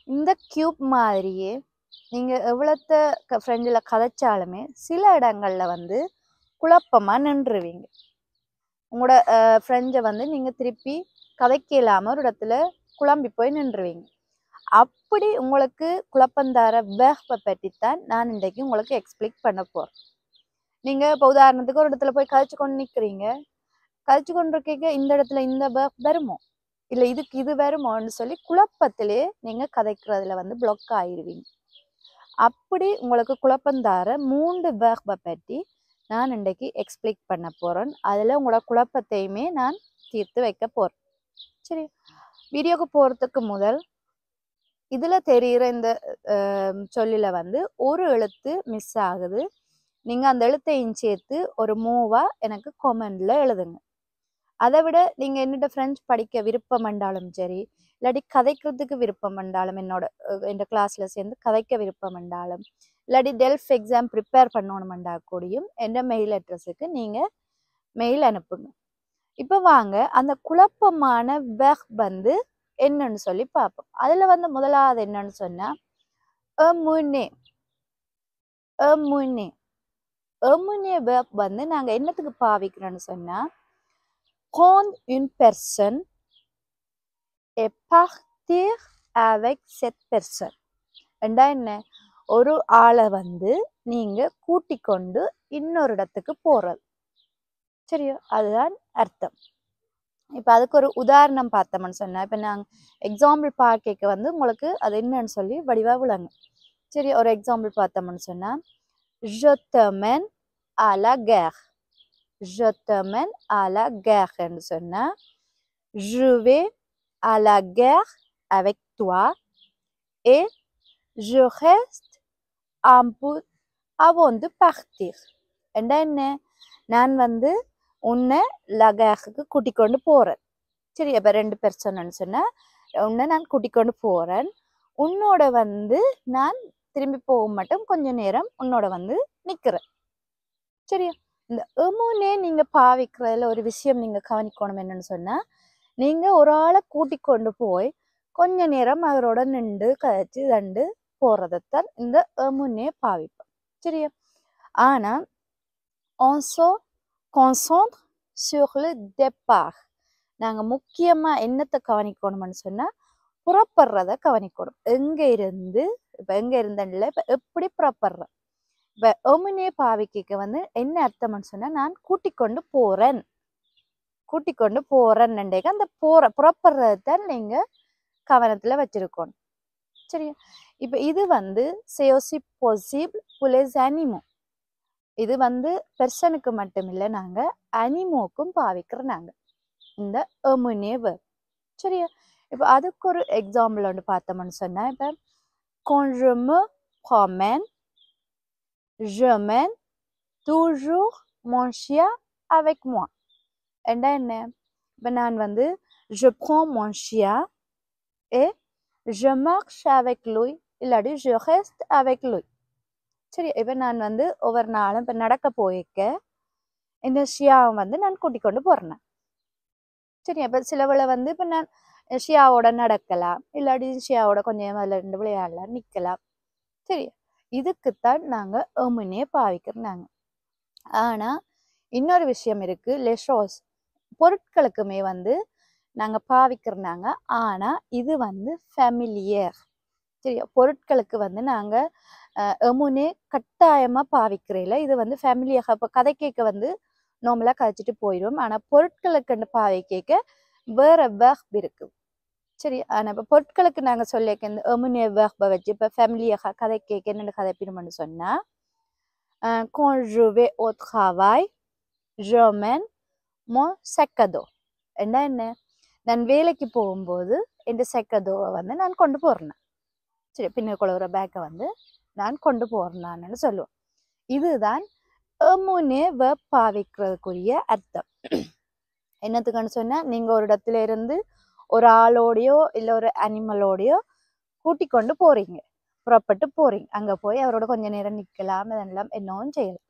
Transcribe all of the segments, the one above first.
இந்த கியூப் மாதிரியே நீங்கள் எவ்வளோத்த ஃப்ரெண்டில் கதைச்சாலுமே சில இடங்கள்ல வந்து குழப்பமாக நின்றுவீங்க. உங்களோட ஃப்ரெண்டை வந்து நீங்கள் திருப்பி கதைக்க இல்லாமல் ஒரு இடத்துல குழம்பி போய் நின்றுவீங்க. அப்படி உங்களுக்கு குழப்பந்தார வேர்பை பற்றித்தான் நான் இன்றைக்கு உங்களுக்கு எக்ஸ்பிளைன் பண்ண போகிறேன். நீங்கள் இப்போ உதாரணத்துக்கு ஒரு இடத்துல போய் கதைச்சு கொண்டு நிற்கிறீங்க. கதைச்சு கொண்டு இருக்க இந்த இடத்துல இந்த வேர்ப் வருமோ இல்லை இதுக்கு இது வருமோன்னு சொல்லி குழப்பத்திலே நீங்கள் கதைக்கிறதுல வந்து பிளாக் ஆயிடுவீங்க. அப்படி உங்களுக்கு குழப்பந்தார 3 வேர்பை பற்றி நான் இன்றைக்கு எக்ஸ்பிளைன் பண்ண போகிறேன். அதில் உங்களோட குழப்பத்தையுமே நான் தீர்த்து வைக்க போகிறேன். சரி, வீடியோக்கு போகிறதுக்கு முதல் இதில் தெரிகிற இந்த சொல்லில் வந்து ஒரு எழுத்து மிஸ் ஆகுது. நீங்கள் அந்த எழுத்தையும் சேர்த்து ஒரு மூவாக எனக்கு கமெண்டில் எழுதுங்க. அதை விட நீங்கள் என்னோட ஃப்ரெண்ட்ஸ் படிக்க விருப்பம் என்றாலும் சரி, இல்லாட்டி கதைக்கிறதுக்கு விருப்பம் என்றாலும் என்னோட கிளாஸில் சேர்ந்து கதைக்க விருப்பம் என்றாலும், இல்லாட்டி டெல்ஃப் எக்ஸாம் ப்ரிப்பேர் பண்ணணுமெண்டா கூடியும் என்ற மெயில் அட்ரஸுக்கு நீங்கள் மெயில் அனுப்புங்க. இப்போ வாங்க அந்த குழப்பமான வேர்ப் வந்து என்னன்னு சொல்லி பார்ப்போம். அதில் வந்து முதலாவது என்னன்னு சொன்னால் எமுனே. எமுனே எமுனே வேர்ப் வந்து நாங்கள் என்னத்துக்கு பாவிக்கிறோன்னு சொன்னால் prendre une personne et partir avec cette personne. என்றா என்ன? ஒரு ஆளை வந்து நீங்கள் கூட்டிக் கொண்டு இன்னொரு இடத்துக்கு போகிறது. சரியா? அதுதான் அர்த்தம். இப்போ அதுக்கு ஒரு உதாரணம் பார்த்தோம்னு சொன்னால், இப்போ நாங்கள் எக்ஸாம்பிள் பார்க்க வந்து உங்களுக்கு அது என்னன்னு சொல்லி வடிவாக விளங்க. சரி, ஒரு எக்ஸாம்பிள் பார்த்தோம்னு சொன்னால் je t'emmène à la guerre. Je t'emmène à la guerre என்று சொன்னால் je vais à la guerre avec toi et je reste un peu avant de partir. என்றா என்ன? நான் வந்து உன்னை லகாக்கு கூட்டிக் கொண்டு போகிறேன். சரி, அப்போ 2 பெர்சன்னு சொன்னால் உன்னை நான் கூட்டிக் கொண்டு போகிறேன். உன்னோட வந்து நான் திரும்பி போக மாட்டேன், கொஞ்ச நேரம் உன்னோட வந்து நிற்கிறேன். சரியா? இந்த எமுனே நீங்கள் பாவிக்கிறதுல ஒரு விஷயம் நீங்கள் கவனிக்கணும். என்னன்னு சொன்னால், நீங்கள் ஒரு ஆளை கூட்டிக் கொண்டு போய் கொஞ்ச நேரம் அவரோட நின்று கழிச்சு தண்டு போகிறதைத்தான் இந்த எமுனே பாவிப்போம். சரியா? ஆனால் on se concentre sur le départ. நாங்கள் முக்கியமாக என்னத்தை கவனிக்கணும்னு சொன்னால் புறப்படுறத கவனிக்கணும். எங்கே இருந்து இப்போ எங்கே இருந்தேன்ல இப்போ எப்படி புறப்படுறேன். இப்போ எமுனே பாவிக்க வந்து என்ன அர்த்தம்னு சொன்னால் நான் கூட்டிக் கொண்டு போகிறேன். கூட்டிக் கொண்டு போகிறேன்னுண்டேக்க அந்த புறப்படுறதான் நீங்கள் கவனத்தில் வச்சிருக்கணும். சரியா? இப்போ இது வந்து c'est aussi possible pour les animaux. இது வந்து பெர்சனுக்கு மட்டும் இல்லை, நாங்கள் அனிமோக்கும் பாவிக்கிறோம் நாங்கள் இந்த எமுனே வேர்ப். சரியா? இப்போ அதுக்கு ஒரு எக்ஸாம்பிள் ஒன்று பார்த்தோம்னு சொன்னால், இப்போ quand je me promène, je mène toujours mon chien avec moi. என்றா என்ன? இப்போ நான் வந்து je prends mon chien et je marche avec lui, இல்லாட்டி je reste avec lui. சரி, இப்போ நான் வந்து ஒவ்வொரு நாளும் இப்போ நடக்க போயிருக்க இந்த ஷியாவை வந்து நான் கூட்டிக் கொண்டு போகிறேன். சரி, அப்போ சிலவளை வந்து இப்போ நான் ஷியாவோட நடக்கலாம், இல்லாட்டி ஷியாவோட கொஞ்சம் விளையாண்டு விளையாடலாம், நிற்கலாம். சரி, இதுக்குத்தான் நாங்கள் எமுனே பாவிக்கிறோம் நாங்கள். ஆனால் இன்னொரு விஷயம் இருக்குது, லெஷோஸ் பொருட்களுக்குமே வந்து நாங்கள் பாவிக்கிறோம். ஆனால் இது வந்து ஃபெமிலியர். சரியா? பொருட்களுக்கு வந்து நாங்கள் எமுனே கட்டாயமாக பாவிக்கிறதில்ல. இது வந்து ஃபேமிலியாக இப்போ கதை கேட்க வந்து நார்மலாக கதைச்சிட்டு போயிடும். ஆனால் பொருட்களுக்கு பாவை கேட்க வேறு வேர்ப் இருக்குது. சரி, ஆனால் இப்போ பொருட்களுக்கு நாங்கள் சொல்லிக்க இந்த எமுனே வேர்பை வச்சு இப்போ ஃபேமிலியாக கதை கேட்க என்னென்ன கதைப்பிடும்னு சொன்னால், quand je vais au travail, j'emmène mon sac à dos. என்ன? நான் வேலைக்கு போகும்போது இந்த sac à dos வந்து நான் கொண்டு போகிறேன். சரி, பின்னுக்குள்ள ஒரு பேக்கை வந்து நான் கொண்டு போகிறேன்னு சொல்லுவோம். இதுதான் எமுனே வேர்ப் பாவிக்கிறதுக்குரிய அர்த்தம். என்னத்துக்குன்னு சொன்னால், நீங்கள் ஒரு இடத்துல இருந்து ஒரு ஆளோடையோ இல்லை ஒரு அனிமலோடையோ கூட்டிக் கொண்டு போகிறீங்க, புறப்பட்டு போகிறீங்க. அங்கே போய் அவரோட கொஞ்ச நேரம் நிற்கலாம், இதெல்லாம் என்னவும் செய்யலாம்.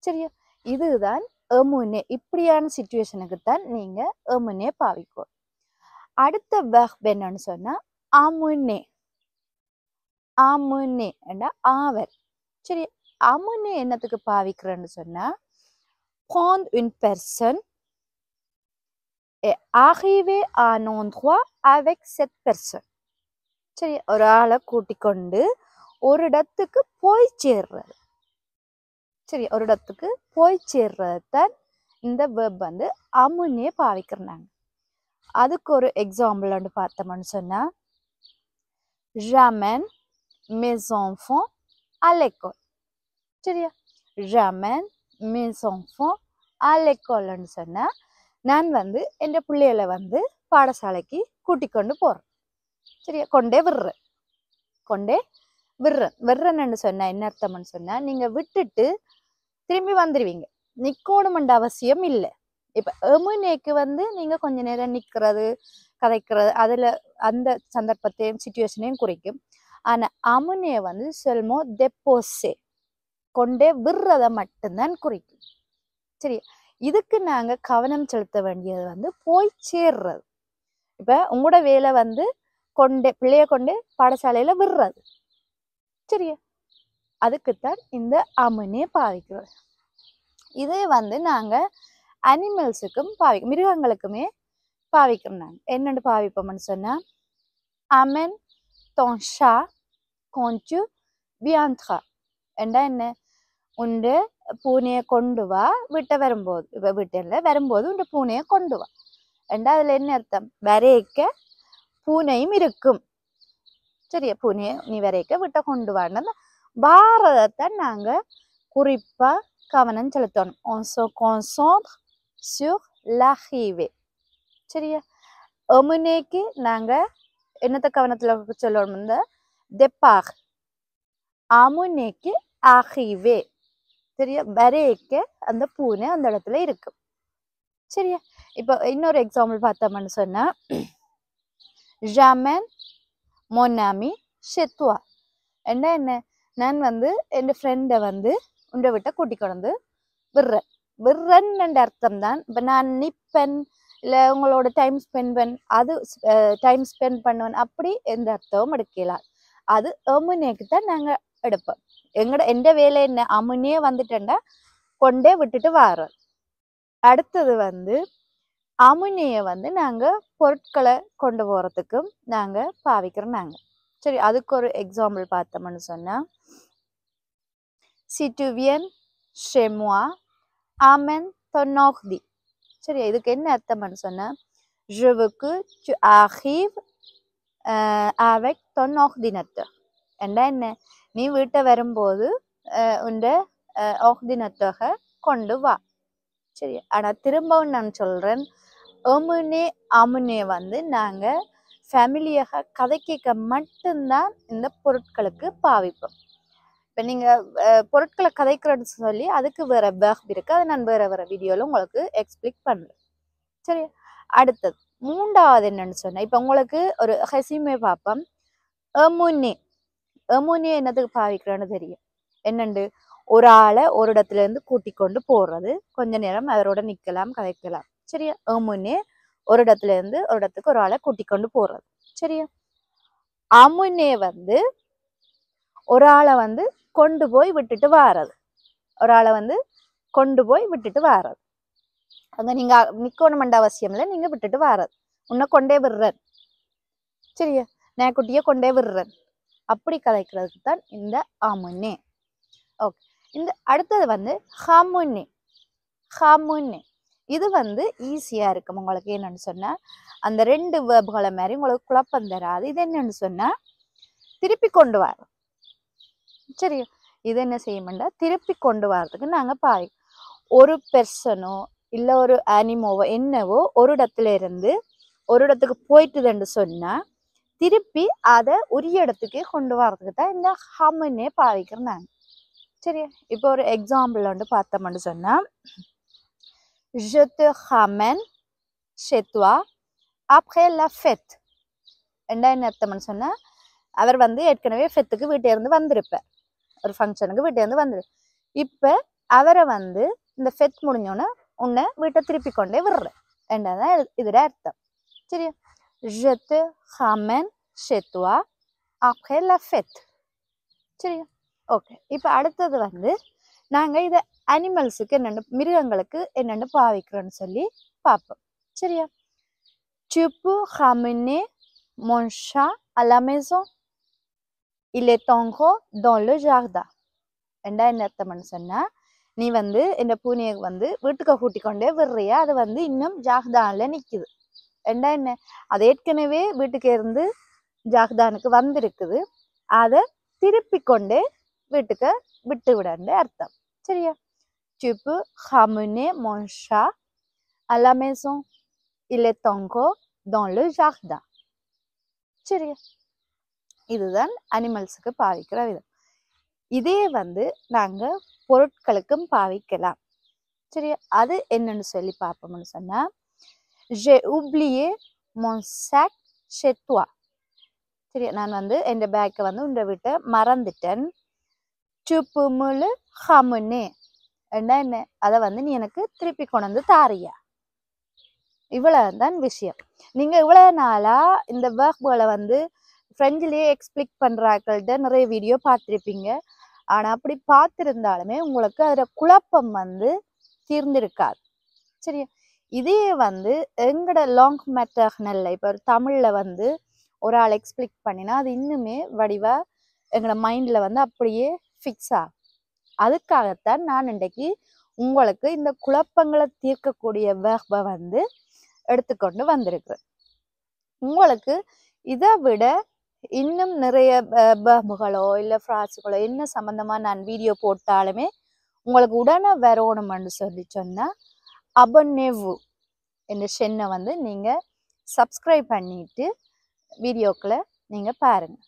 சரியா? இதுதான் எமுனே. இப்படியான சிச்சுவேஷனுக்கு தான் நீங்கள் எமுனே பாவிக்கும். அடுத்த வேர்ப் என்னன்னு சொன்னால் அமுனே. amener என்றா அவர். சரி, amener என்னத்துக்கு பாவிக்கிறேன்னு சொன்னா prendre une personne et arriver à un endroit avec cette personne. சரி, ஒரு ஆளை கூட்டிக்கொண்டு ஒரு இடத்துக்கு போய் சேர்றது. சரி, ஒரு இடத்துக்கு போய் சேர்றதான் இந்த வெர்ப் வந்து amener பாவிக்கிறாங்க. அதுக்கு ஒரு எக்ஸாம்பிள் வந்து பார்த்தோம்னு சொன்னா j'amène mes enfants à l'école. சரியா, j'amène mes enfants à l'école ன்னு சொன்னா நான் வந்து என் பிள்ளைகளை வந்து பாடசாலைக்கு கூட்டிக்கொண்டு போறேன். சரியா, கொண்டே விடுறேன்னு சொன்னா என்ன அர்த்தம்னு சொன்னா நீங்க விட்டுட்டு திரும்பி வந்துடுவீங்க, நிக்கணுமென்ற அவசியம் இல்லை. இப்ப எமுனேக்கு வந்து நீங்க கொஞ்ச நேரம் நிக்கிறது கதைக்கிறது அதுல அந்த சந்தர்ப்பத்தையும் சிச்சுவேஷனையும் குறிக்கும். ஆனா அமுனே வந்து செல்மோ டெப்போசே கொண்டே விடுறத மட்டும்தான் குறிக்கும். சரி, இதுக்கு நாங்க கவனம் செலுத்த வேண்டியது வந்து போய் சேர்றது. இப்ப உங்களோட வேலை வந்து பிள்ளைய கொண்டு பாடசாலையில விடுறது. சரியா, அதுக்குத்தான் இந்த அமுனே பாவிக்கிறது. இதே வந்து நாங்க அனிமல்ஸுக்கும் மிருகங்களுக்குமே பாவிக்கிறோம். நாங்க என்னென்னு பாவிப்போம்னு சொன்னா amène ton chat quand tu viendras என்றா என்ன, உண்டு பூனையை கொண்டு வா விட்ட வரும்போது, இப்ப வீட்டில் வரும்போது உண்டு பூனையை கொண்டு வா என்றா அதுல என்ன அர்த்தம், வரைக்க பூனையும் இருக்கும். சரியா, பூனையை நீ வரைக்க விட்ட கொண்டு வான்னு பாரதத்தை நாங்க குறிப்பா கவனம் செலுத்தணும். on se concentre sur l'arrivée. சரியா, எமுனேக்கு நாங்க என்னத்த கவனத்துல சொல்லணும், இந்த départ. அமுனேக்கு arrivée. சரியா, வரைக்க அந்த பூனை அந்த இடத்துல இருக்கும். சரியா, இப்போ இன்னொரு எக்ஸாம்பிள் பார்த்தோம்னு சொன்னா j'amène mon ami chez toi என்ன என்ன, நான் வந்து என் ஃப்ரெண்டை வந்து உண்டை விட்ட கூட்டிக் கொண்டு விடுறேன்னு அர்த்தம் தான். இப்போ நான் நிப்பன் இல்லை உங்களோட டைம் ஸ்பெண்ட் பண்ணுவேன் அப்படி எந்த அர்த்தமும் எடுக்கலாம். அது அமுனேக்கு தான் நாங்கள் எடுப்போம். எந்த வேலை என்ன, அமுனே வந்துட்டேன்டா கொண்டே விட்டுட்டு வரோம். அடுத்தது வந்து அமுனையை வந்து நாங்கள் பொருட்களை கொண்டு போகிறதுக்கும் நாங்கள் பாவிக்கிறோம் நாங்கள். சரி, அதுக்கு ஒரு எக்ஸாம்பிள் பார்த்தோம்னு சொன்னால் si tu viens chez moi amène ton ordi. சரி, இதுக்கு என்ன அர்த்தம்னு சொன்னால் je veux que tu arrives avec ton ordinateur. என்றா என்ன, நீ வீட்டை வரும்போது உண்ட ordinateur கொண்டு வா. சரி, ஆனால் திரும்பவும் நான் சொல்கிறேன், அமுனே வந்து நாங்கள் ஃபேமிலியாக கதை கேட்க மட்டும்தான் இந்த பொருட்களுக்கு பாவிப்போம். இப்போ நீங்கள் பொருட்களை கதைக்கிறன்னு சொல்லி அதுக்கு வேற வேர்ப் இருக்கு, அதை நான் வேற வீடியோவில் உங்களுக்கு எக்ஸ்பிளைன் பண்ணுறேன். சரி, அடுத்தது மூன்றாவது என்னன்னு சொன்னேன். இப்போ உங்களுக்கு ஒரு ரெஸ்யூமே பார்ப்போம். எமுனே என்னத்துக்கு பாவிக்கிறேன்னு தெரியும். என்னண்டு, ஒரு ஆளை ஒரு இடத்துல இருந்து கூட்டி கொண்டு போறது, கொஞ்ச நேரம் அவரோட நிக்கலாம் கதைக்கலாம். சரியா, எமுனே ஒரு இடத்துல இருந்து ஒரு இடத்துக்கு ஒரு ஆளை கூட்டி கொண்டு போறது. சரியா, அமுனே வந்து ஒரு ஆளை வந்து கொண்டு போய் விட்டுட்டு வாரது. ஒரு ஆளை வந்து கொண்டு போய் விட்டுட்டு வாரது. அங்க நீங்க நிக்கணுமென்ற அவசியம் இல்லை, நீங்க விட்டுட்டு வாரது, உன்னை கொண்டே விடுறேன். சரியா, நேக்குட்டிய கொண்டே விடுறேன் அப்படி கதைக்கிறதுக்கு தான் இந்த அமுனே. ஓகே, இந்த அடுத்தது வந்து ஹமுனே. இது வந்து ஈஸியா இருக்கும் உங்களுக்கு. என்னன்னு சொன்னா அந்த ரெண்டு வேர்புகளை மாதிரி உங்களுக்கு குழப்பம் தராது. இது என்னன்னு சொன்னா திருப்பி கொண்டு வரோம். சரியா, இது என்ன செய்யும்டா, திருப்பி கொண்டு வரதுக்கு நாங்க பாரு ஒரு பெர்சனோ இல்லை ஒரு அனிமோவோ என்னவோ ஒரு இடத்துல இருந்து ஒரு இடத்துக்கு போயிட்டுதுன்னு சொன்னா திருப்பி அதை உரிய இடத்துக்கே கொண்டு வரதுக்கு தான் இந்த ஹமுனே பாவிக்கிறோம். சரியா, இப்போ ஒரு எக்ஸாம்பிள் வந்து பார்த்தோம்னு சொன்னா je te ramène chez toi après la fête. என்ன அர்த்தம்னு சொன்னா அவர் வந்து ஏற்கனவே ஃபெத்துக்கு வீட்டை இருந்து வந்திருப்பார், ஒரு ஃபங்க்ஷனுக்கு வீட்டை இருந்து வந்துரு. இப்போ அவரை வந்து இந்த ஃபெத் முடிஞ்சோன்னே உன்னை வீட்டை திருப்பி கொண்டே விடுறேன் என்றதான் இதோட அர்த்தம். சரியா, je te ramène chez toi après la fête. சரியா? ஓகே. இப்போ அடுத்தது வந்து நாங்க இத அனிமல்ஸுக்கு என்னென்னு மிருகங்களுக்கு என்னென்னு பாவிக்கிறோன்னு சொல்லி பார்ப்போம். சரியா? Tu peux ramener mon chat à la maison? Il est encore dans le jardin. என்ன அர்த்தம்னு சொன்னா, நீ வந்து இந்த பூனையை வந்து வீட்டுக்கு கூட்டி கொண்டே விடுறியா, அது வந்து இன்னும் ஜாக்தான்ல நிக்குது. என்ன அது ஏற்கனவே வீட்டுக்கு இருந்து ஜாக்தானுக்கு வந்திருக்குது, அதை திருப்பி கொண்டே வீட்டுக்கு விட்டு விடன்னு அர்த்தம். சரியா? Tu peux ramener mon chat à la maison? Il est encore dans le jardin. சரியா? இதுதான் அனிமல்ஸுக்கு பாவிக்கிற விதம். இதே வந்து நாங்க பொருட்களுக்கும் பாவிக்கலாம். சரியா? அது என்னன்னு சொல்லி பார்ப்போம்னு சொன்னா, j'ai oublié mon sac chez toi. சரியா? நான் வந்து என் பேக்கை வந்து உண்ட வீட்டை மறந்துட்டேன். tu peux me le ramener? என்ன அதை வந்து நீ எனக்கு திருப்பி கொண்டு வந்து தாரியா? இவ்வளவுதான் விஷயம். நீங்க இவ்வளவு நாளா இந்த வேர்புகளை வந்து பிரெஞ்சிலேயே எக்ஸ்பிளிக் பண்றாங்கள்ட்ட நிறைய வீடியோ பார்த்துருப்பீங்க. ஆனா அப்படி பார்த்திருந்தாலுமே உங்களுக்கு அதுல குழப்பம் வந்து தீர்ந்திருக்காது. சரியா? இதே வந்து எங்கட லாங் மெட்டர்னல்ல இப்ப தமிழ்ல வந்து ஒரு ஆள் எக்ஸ்பிளிக் பண்ணினா அது இன்னுமே வடிவா எங்களோட மைண்ட்ல வந்து அப்படியே ஃபிக்ஸ் ஆகும். அதுக்காகத்தான் நான் இன்றைக்கு உங்களுக்கு இந்த குழப்பங்களை தீர்க்கக்கூடிய வேர்பை வந்து எடுத்துக்கொண்டு வந்திருக்கிறேன். உங்களுக்கு இதை விட இன்னும் நிறைய வேர்புகளோ இல்லை ஃப்ராஸுகளோ என்ன சம்பந்தமா நான் வீடியோ போட்டாலுமே உங்களுக்கு உடனே வரணும்னு சொல்லி சொன்னா abonnez-vous என்ற சென்னை வந்து நீங்க சப்ஸ்கிரைப் பண்ணிட்டு வீடியோக்களை நீங்க பாருங்க.